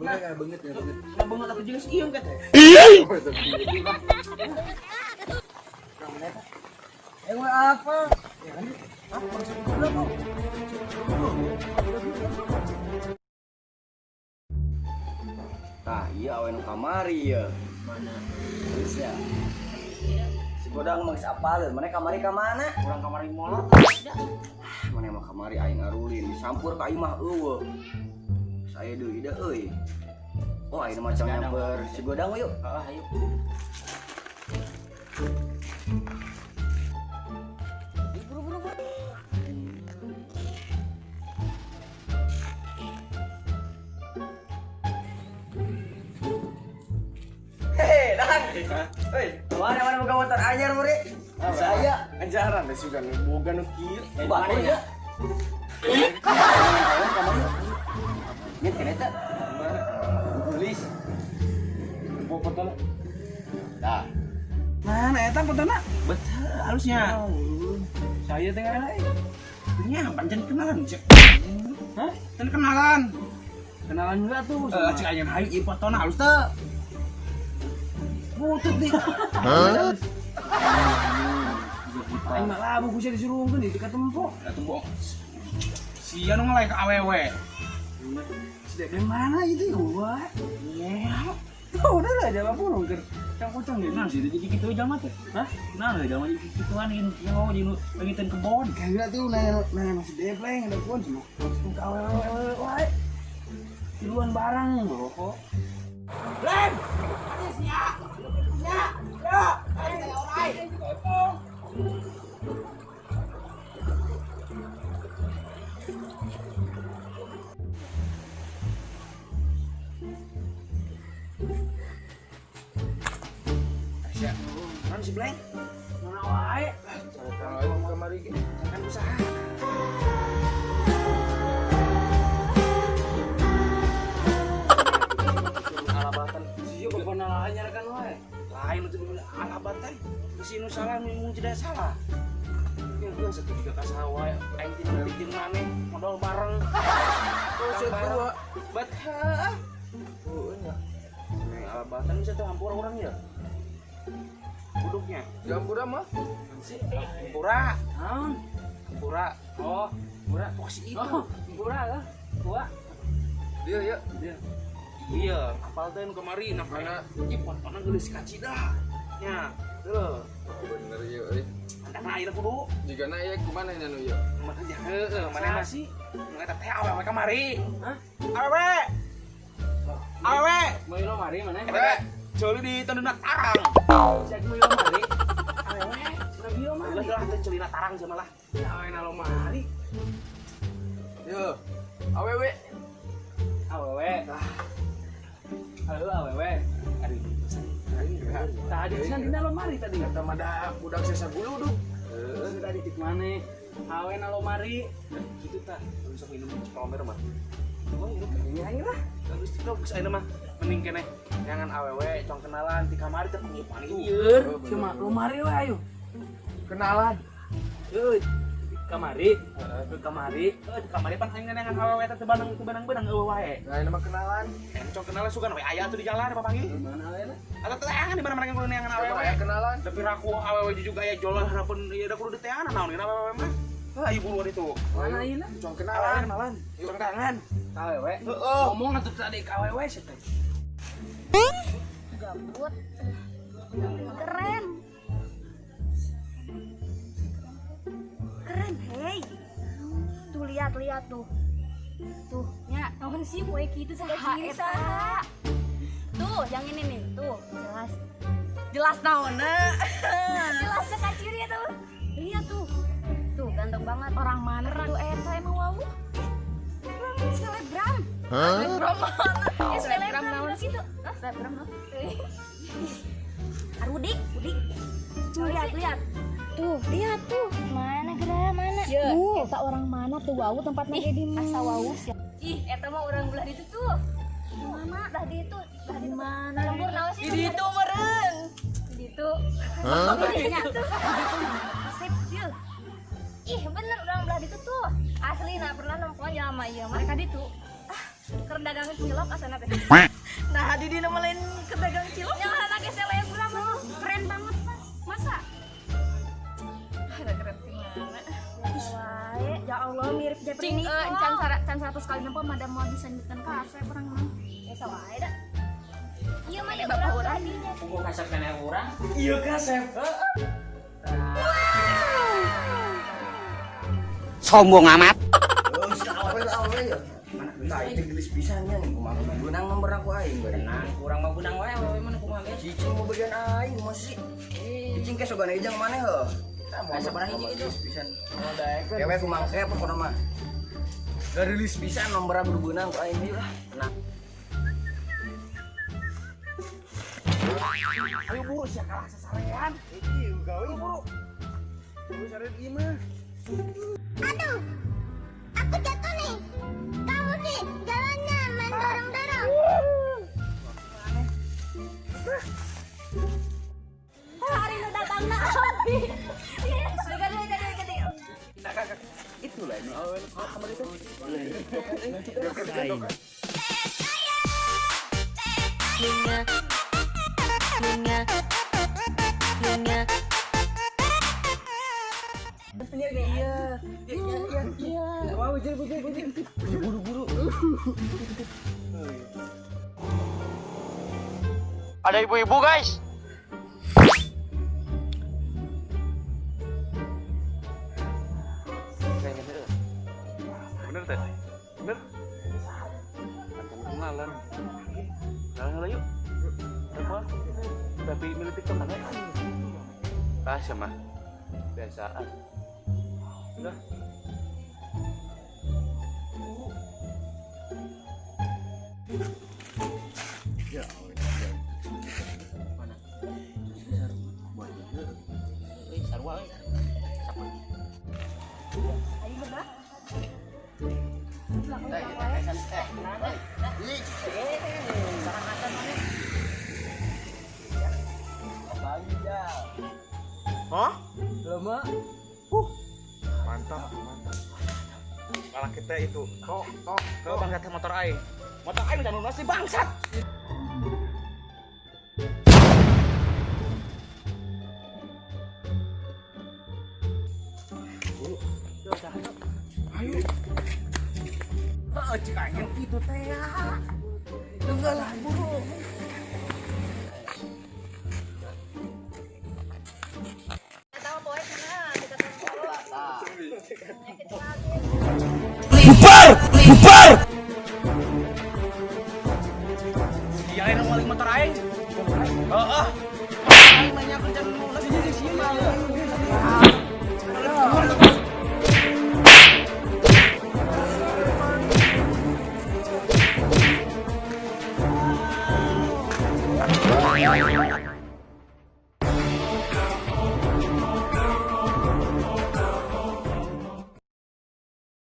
Boleh enggak banget ya banget. Nah banget aku jelas ieu kan teh. Apa? Ya kan? Apa maksudnya lu? Tah, iya awen kamari ya. Mana? Terus ya. Si Godang mah geus apaleun, mana kamari ka mana? Orang kamar molot. Mana mah kamari aing ngarulin, disampur ka aing mah eueuh. Saya deui da euy. Oh, aing macam nyamper si Godang yuk. Heeh, ayo. Hehe, Dang. Hei, mana boga motor anyar muri? Saya Anjaran deh sugan boga nu kieu. bae ya. Nyet kene teh. Tulis. Fotonya. Dah. Mana eta fotona? Betul, halusnya. Saya tengah lain. Nya pancen kenalan, Cek. Hah? Kan kenalan. Kenalan juga tuh. Cek aja hayu ieu fotona halus teh. Butut nih. Hah? Aing mah labu bisa disuruhkeun itu ka tempo. Ka tempo. Sia nu ngelek ka awewe. Si Deden mana itu gua? Iya. Oh, udah lah jawab pun keur cang-cang ge nah sih jadi kitu jalma teh. Hah? Nah jalma jadi kituan ieu yang jadi bagiteun kebon. Kagak tuh nanya si Debleng ada pun cuma langsung ka awewe wae. Duluan barang bro. Lem! Ya! Ya! Ya! Ayo alright. Asya, mana si Bleng? Mana wae? Kalau kamari ge. Kan usaha. Alabatan, sih kok pernah anyar kan wae. Lain itu alabatan, kesinu salah mung tidak salah. Yang gue satu juga kasah wae, aing tinggal bikin maneh modal bareng. Oh, berdua. Batha. Oh, nya. Alabatan bisa tuh hampura orang ya. Duduknya. Jampura mah. Si hampura. Hampura. Oh, hampura posisi itu. Hampura lah. Tua. Dia ya. Dia. Iya, apal teh nu kemari nah Mana? Ih, potona geulis kacida. Nya, teuh. Bener ya euy. Antara air kudu. Jigana ya kumaha nya nu ya? Mana aja heeh, mana masih ngata teh awewe kamari. Hah? Awewe. Awewe. Mau lo mari mana? Eta ceuli di tenduna tarang. Sia mau lo mari. Awewe, lagi lo mari. Lah teh ceulina tarang sama lah. Awewe na lo mari. Yo. Awewe. Awewe. Halo awewe. Tadi kan dina lo mari tadi. Eta mah da budak sesa guluduk. Heeh, tadi cik maneh. Awe na lo mari. Kitu tah. Bisa minum comer mah. Oh, ini aja lah. Terus itu geus ayeuna mah mending keneh jangan awewe cong kenalan di kamari teh panggil ieu. Cuma lo mari we ayo. Kenalan. Euy. Kamari, kamari, di kamari pan aing ngenengan awewe teh benang eueuh wae. Nah, ini mah kenalan. Cong kenalan sugan we aya tuh di jalan apa panggil? Mana awewe? Atuh teh di mana mereka kudu nengan awewe. Kenalan. Tapi raku awewe juga aya jolan harapan ieu da kudu diteangan naon dina awewe mah. Hah, ieu buluan itu. Mana ieu? Cong kenalan. Kenalan. Cong tangan. Awewe. Ngomong atuh tadi ka awewe sih teh. Gabut keren hei tuh lihat tuh nya naon sih poe kitu saha eta tuh yang ini nih tuh jelas naonna jelas ka ciri tuh lihat tuh ganteng banget orang mana tuh eta emang wawu selebgram selebgram mana selebgram naon sih tuh selebgram naon Udik. Tuh lihat. Tuh, lihat tuh. Mana geura mana? Tuh, eta orang mana tuh wau tempatnya ge di mana? Asa wau sia. Ih, eta mah orang belah ditu tuh. Mana? Belah ditu. Belah di mana? Lembur naon sih? Di ditu meureun. Di ditu. Hah? Nya tuh. Di ditu. Sip, yeuh. Ih, bener orang belah ditu tuh. Asli na pernah nempoan jalma ieu. Mereka ditu. Kerdagang cilok asana teh. Nah, di dina lain kerdagang cilok. Yang anak seleb urang mah keren banget, Mas. Masa? Ada keren gimana? Wae, ya Allah mirip Jepri ini. Can 100 kali nempo madam mau disanjutkan ka asep urang mah. Esa wae da. Ieu mah bapak urang dinya. Tunggu kasep keneh urang. Iya kasep. Sombong amat. Ya. Nah, itu gelis pisannya nih, kumaha benang nomor aku aing bari. Tenang, kurang mah benang wae mana kumaha ge. Cicing mau bagian aing masih. Cicing ke sogan ejang maneh heuh. Asa barang hiji itu pisan. Oh, daek. Kewe kumaha pokona mah. Garilis pisan nomor aku benang ku aing ieu lah. Tenang. Ayo buru sia kalah sasarean. Iya, gawe buru. Buru sarean ieu mah. Aduh, aku jatuh nih. Kamu sih jalannya main dorong-dorong. Hari nu datang na. Gede. Itulah ini. Kamar itu. Mau bujur. Buru-buru. Ada ibu-ibu, guys. Bener teh? Bener? Kenalan. Kenalan yuk. Apa? Tapi milih TikTok kan? Kasih mah. Biasaan. Udah. Ya, mana? Buat dia. Sarua euy. Sapa? Ayo bener. Hah? Lama. Mantap. Kalau kita itu, tok, bangsat motor aing. Motor aing udah lunas sih bangsat. Cik aing itu teh ya. Enggak lah buru. Tahu poe sana kita tunggu. Bubar! Dia yang maling motor aing. Heeh. Aing nanya kerjaan lu lagi jadi sini.